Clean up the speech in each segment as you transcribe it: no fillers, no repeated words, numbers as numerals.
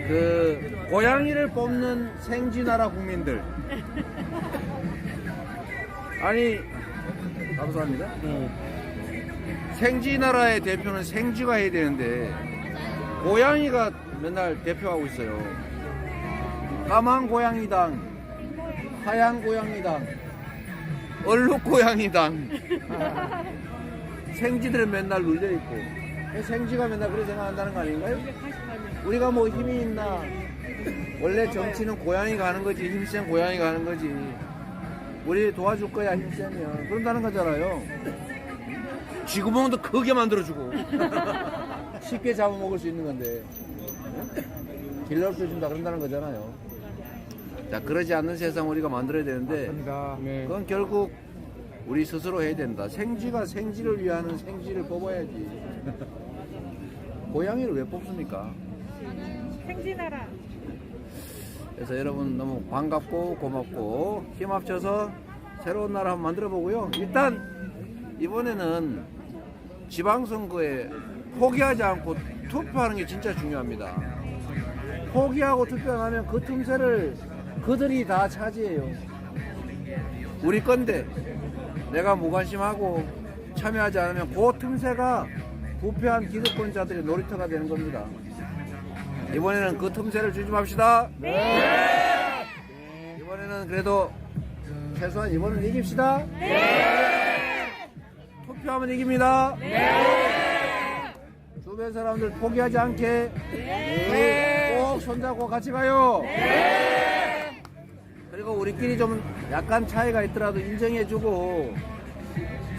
그 고양이를 뽑는 생쥐나라 국민들. 아니, 감사합니다. 생쥐나라의 대표는 생쥐가 해야 되는데 고양이가 맨날 대표하고 있어요. 까만 고양이당, 하얀 고양이당, 얼룩 고양이당. 생쥐들은 맨날 눌려있고 생쥐가 맨날 그렇게 생각한다는 거 아닌가요? 우리가 뭐 힘이 있나? 원래 정치는 고양이가 하는 거지, 힘센 고양이가 하는 거지. 우리 도와줄 거야, 힘세면. 그런다는 거잖아요. 쥐구멍도 크게 만들어주고 쉽게 잡아먹을 수 있는 건데 길러 없어준다 그런다는 거잖아요. 자, 그러지 않는 세상 우리가 만들어야 되는데 그건 결국 우리 스스로 해야 된다. 생쥐가 생쥐를 위하는 생쥐를 뽑아야지. 고양이를 왜 뽑습니까? 생쥐나라. 그래서 여러분 너무 반갑고 고맙고 힘 합쳐서 새로운 나라 한번 만들어 보고요. 일단 이번에는 지방선거에 포기하지 않고 투표하는 게 진짜 중요합니다. 포기하고 투표 안 하면 그 틈새를 그들이 다 차지해요. 우리 건데 내가 무관심하고 참여하지 않으면 그 틈새가 부패한 기득권자들의 놀이터가 되는 겁니다. 이번에는 그 틈새를 주지 맙시다. 네. 이번에는 그래도 최소한 이번은 이깁시다. 네. 투표하면 이깁니다. 네. 주변 사람들 포기하지 않게 네. 꼭 손잡고 같이 가요. 네. 그리고 우리끼리 좀 약간 차이가 있더라도 인정해주고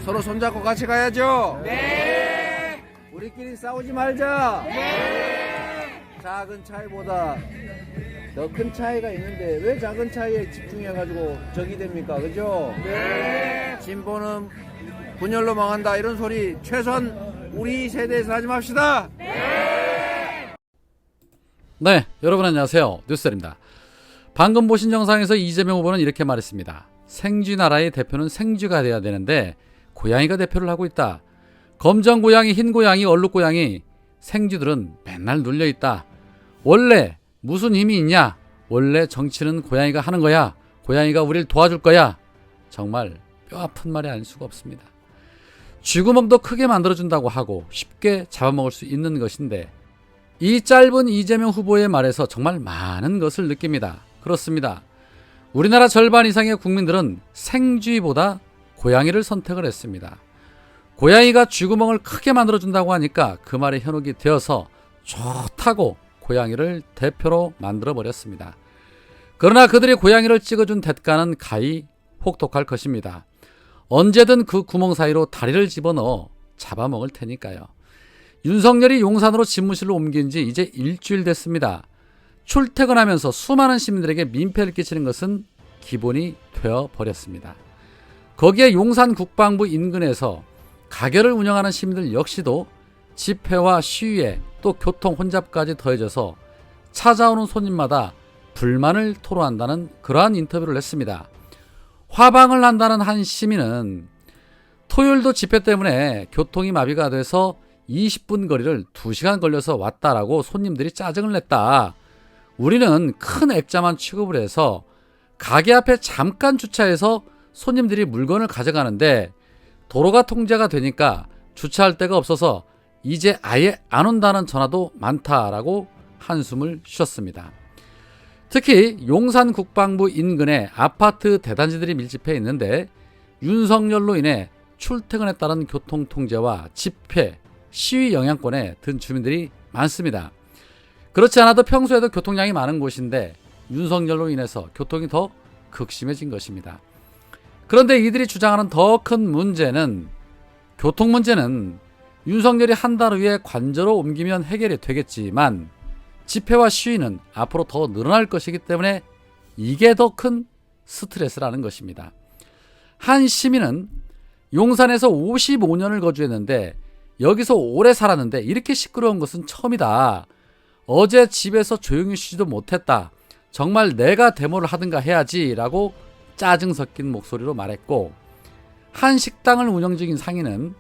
서로 손잡고 같이 가야죠. 네. 우리끼리 싸우지 말자. 네. 작은 차이보다 더 큰 차이가 있는데 왜 작은 차이에 집중해가지고 적이 됩니까? 그죠? 네. 진보는 분열로 망한다 이런 소리 최소한 우리 세대에서 하지 맙시다. 네, 여러분 안녕하세요. 뉴스입니다. 방금 보신 영상에서 이재명 후보는 이렇게 말했습니다. 생쥐나라의 대표는 생쥐가 돼야 되는데 고양이가 대표를 하고 있다. 검정 고양이, 흰 고양이, 얼룩 고양이, 생쥐들은 맨날 눌려있다. 원래 무슨 힘이 있냐? 원래 정치는 고양이가 하는 거야. 고양이가 우리를 도와줄 거야. 정말 뼈아픈 말이 아닐 수가 없습니다. 쥐구멍도 크게 만들어준다고 하고 쉽게 잡아먹을 수 있는 것인데 이 짧은 이재명 후보의 말에서 정말 많은 것을 느낍니다. 그렇습니다. 우리나라 절반 이상의 국민들은 생쥐보다 고양이를 선택을 했습니다. 고양이가 쥐구멍을 크게 만들어준다고 하니까 그 말에 현혹이 되어서 좋다고 고양이를 대표로 만들어버렸습니다. 그러나 그들이 고양이를 찍어준 대가는 가히 혹독할 것입니다. 언제든 그 구멍 사이로 다리를 집어넣어 잡아먹을 테니까요. 윤석열이 용산으로 집무실로 옮긴 지 이제 일주일 됐습니다. 출퇴근하면서 수많은 시민들에게 민폐를 끼치는 것은 기본이 되어버렸습니다. 거기에 용산 국방부 인근에서 가게를 운영하는 시민들 역시도 집회와 시위에 또 교통 혼잡까지 더해져서 찾아오는 손님마다 불만을 토로한다는 그러한 인터뷰를 했습니다. 화방을 한다는 한 시민은 토요일도 집회 때문에 교통이 마비가 돼서 20분 거리를 2시간 걸려서 왔다라고 손님들이 짜증을 냈다. 우리는 큰 액자만 취급을 해서 가게 앞에 잠깐 주차해서 손님들이 물건을 가져가는데 도로가 통제가 되니까 주차할 데가 없어서 이제 아예 안 온다는 전화도 많다라고 한숨을 쉬었습니다. 특히 용산 국방부 인근에 아파트 대단지들이 밀집해 있는데 윤석열로 인해 출퇴근에 따른 교통 통제와 집회, 시위 영향권에 든 주민들이 많습니다. 그렇지 않아도 평소에도 교통량이 많은 곳인데 윤석열로 인해서 교통이 더 극심해진 것입니다. 그런데 이들이 주장하는 더 큰 문제는 교통 문제는 윤석열이 한 달 후에 관저로 옮기면 해결이 되겠지만 집회와 시위는 앞으로 더 늘어날 것이기 때문에 이게 더 큰 스트레스라는 것입니다. 한 시민은 용산에서 55년을 거주했는데 여기서 오래 살았는데 이렇게 시끄러운 것은 처음이다. 어제 집에서 조용히 쉬지도 못했다. 정말 내가 데모를 하든가 해야지 라고 짜증 섞인 목소리로 말했고 한 식당을 운영 중인 상인은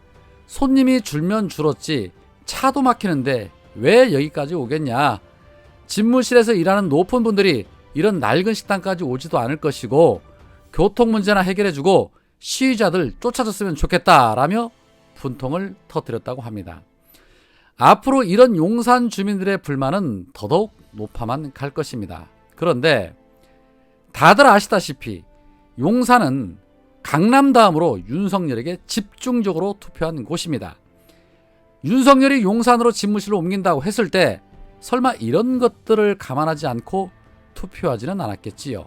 손님이 줄면 줄었지 차도 막히는데 왜 여기까지 오겠냐. 집무실에서 일하는 높은 분들이 이런 낡은 식당까지 오지도 않을 것이고 교통 문제나 해결해주고 시위자들 쫓아줬으면 좋겠다라며 분통을 터뜨렸다고 합니다. 앞으로 이런 용산 주민들의 불만은 더더욱 높아만 갈 것입니다. 그런데 다들 아시다시피 용산은 강남 다음으로 윤석열에게 집중적으로 투표한 곳입니다. 윤석열이 용산으로 집무실을 옮긴다고 했을 때 설마 이런 것들을 감안하지 않고 투표하지는 않았겠지요.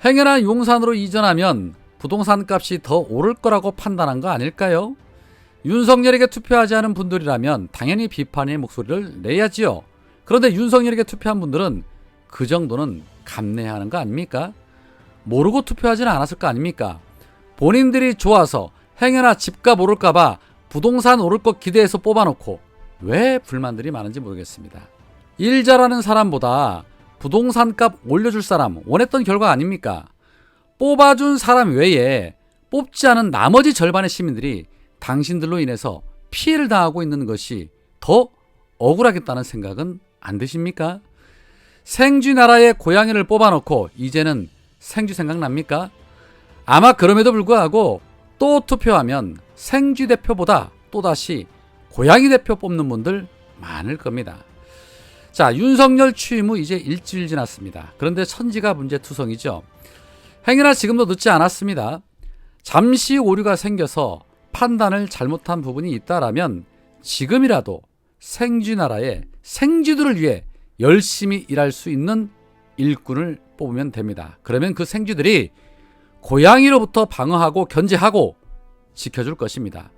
행여나 용산으로 이전하면 부동산 값이 더 오를 거라고 판단한 거 아닐까요? 윤석열에게 투표하지 않은 분들이라면 당연히 비판의 목소리를 내야지요. 그런데 윤석열에게 투표한 분들은 그 정도는 감내해야 하는 거 아닙니까? 모르고 투표하지는 않았을 거 아닙니까? 본인들이 좋아서 행여나 집값 오를까봐 부동산 오를 것 기대해서 뽑아놓고 왜 불만들이 많은지 모르겠습니다. 일 잘하는 사람보다 부동산 값 올려줄 사람 원했던 결과 아닙니까? 뽑아준 사람 외에 뽑지 않은 나머지 절반의 시민들이 당신들로 인해서 피해를 당하고 있는 것이 더 억울하겠다는 생각은 안 드십니까? 생쥐 나라의 고양이를 뽑아놓고 이제는 생쥐 생각납니까? 아마 그럼에도 불구하고 또 투표하면 생쥐 대표보다 또다시 고양이 대표 뽑는 분들 많을 겁니다. 자, 윤석열 취임 후 이제 일주일 지났습니다. 그런데 천지가 문제투성이죠. 행여나 지금도 늦지 않았습니다. 잠시 오류가 생겨서 판단을 잘못한 부분이 있다라면 지금이라도 생쥐 나라의 생쥐들을 위해 열심히 일할 수 있는 일꾼을 뽑으면 됩니다. 그러면 그 생쥐들이 고양이로부터 방어하고 견제하고 지켜줄 것입니다.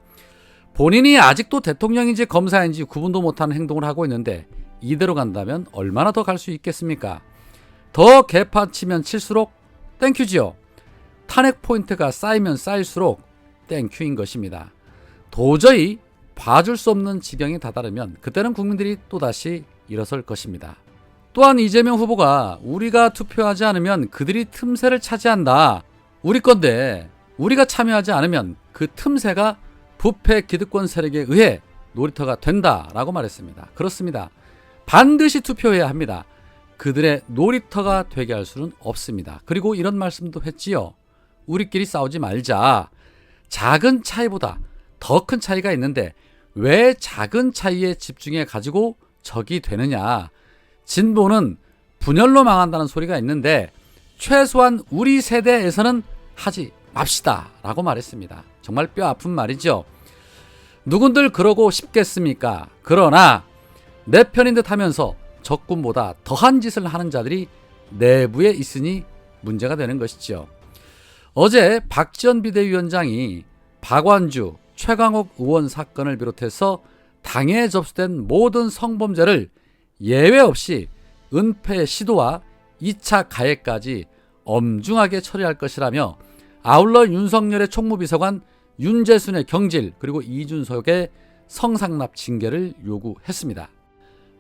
본인이 아직도 대통령인지 검사인지 구분도 못하는 행동을 하고 있는데 이대로 간다면 얼마나 더 갈 수 있겠습니까? 더 개판 치면 칠수록 땡큐지요. 탄핵 포인트가 쌓이면 쌓일수록 땡큐인 것입니다. 도저히 봐줄 수 없는 지경에 다다르면 그때는 국민들이 또다시 일어설 것입니다. 또한 이재명 후보가 우리가 투표하지 않으면 그들이 틈새를 차지한다. 우리 건데 우리가 참여하지 않으면 그 틈새가 부패 기득권 세력에 의해 놀이터가 된다라고 말했습니다. 그렇습니다. 반드시 투표해야 합니다. 그들의 놀이터가 되게 할 수는 없습니다. 그리고 이런 말씀도 했지요. 우리끼리 싸우지 말자. 작은 차이보다 더 큰 차이가 있는데 왜 작은 차이에 집중해 가지고 적이 되느냐. 진보는 분열로 망한다는 소리가 있는데 최소한 우리 세대에서는 하지 맙시다 라고 말했습니다. 정말 뼈 아픈 말이죠. 누군들 그러고 싶겠습니까? 그러나 내 편인 듯 하면서 적군보다 더한 짓을 하는 자들이 내부에 있으니 문제가 되는 것이죠. 어제 박지원 비대위원장이 박완주, 최강욱 의원 사건을 비롯해서 당에 접수된 모든 성범죄를 예외 없이 은폐 시도와 2차 가해까지 엄중하게 처리할 것이라며 아울러 윤석열의 총무비서관 윤재순의 경질 그리고 이준석의 성상납 징계를 요구했습니다.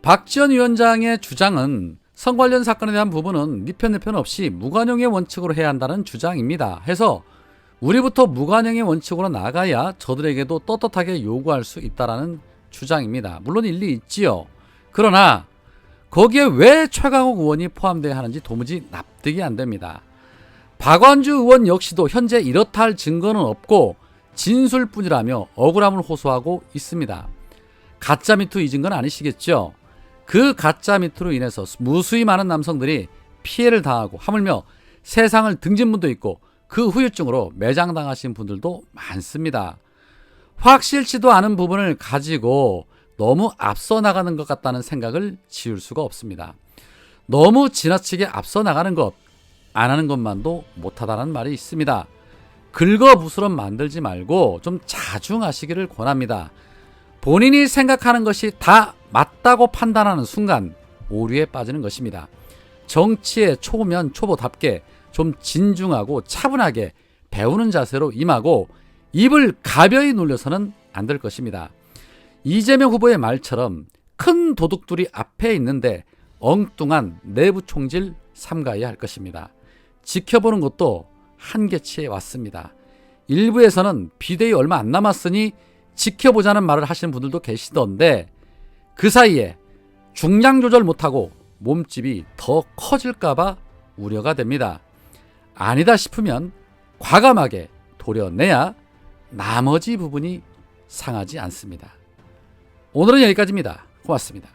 박지원 위원장의 주장은 성 관련 사건에 대한 부분은 네 편 내 편 없이 무관용의 원칙으로 해야 한다는 주장입니다. 해서 우리부터 무관용의 원칙으로 나가야 저들에게도 떳떳하게 요구할 수 있다는 주장입니다. 물론 일리 있지요. 그러나 거기에 왜 최강욱 의원이 포함되어야 하는지 도무지 납득이 안 됩니다. 박완주 의원 역시도 현재 이렇다 할 증거는 없고 진술뿐이라며 억울함을 호소하고 있습니다. 가짜 미투 잊은 건 아니시겠죠? 그 가짜 미투로 인해서 무수히 많은 남성들이 피해를 당하고 하물며 세상을 등진 분도 있고 그 후유증으로 매장당하신 분들도 많습니다. 확실치도 않은 부분을 가지고 너무 앞서 나가는 것 같다는 생각을 지울 수가 없습니다. 너무 지나치게 앞서 나가는 것, 안 하는 것만도 못하다는 말이 있습니다. 긁어부스럼 만들지 말고 좀 자중하시기를 권합니다. 본인이 생각하는 것이 다 맞다고 판단하는 순간 오류에 빠지는 것입니다. 정치의 초보면 초보답게 좀 진중하고 차분하게 배우는 자세로 임하고 입을 가벼이 놀려서는 안 될 것입니다. 이재명 후보의 말처럼 큰 도둑들이 앞에 있는데 엉뚱한 내부 총질 삼가야 할 것입니다. 지켜보는 것도 한계치에 왔습니다. 일부에서는 비대위 얼마 안 남았으니 지켜보자는 말을 하시는 분들도 계시던데 그 사이에 중량 조절 못하고 몸집이 더 커질까봐 우려가 됩니다. 아니다 싶으면 과감하게 도려내야 나머지 부분이 상하지 않습니다. 오늘은 여기까지입니다. 고맙습니다.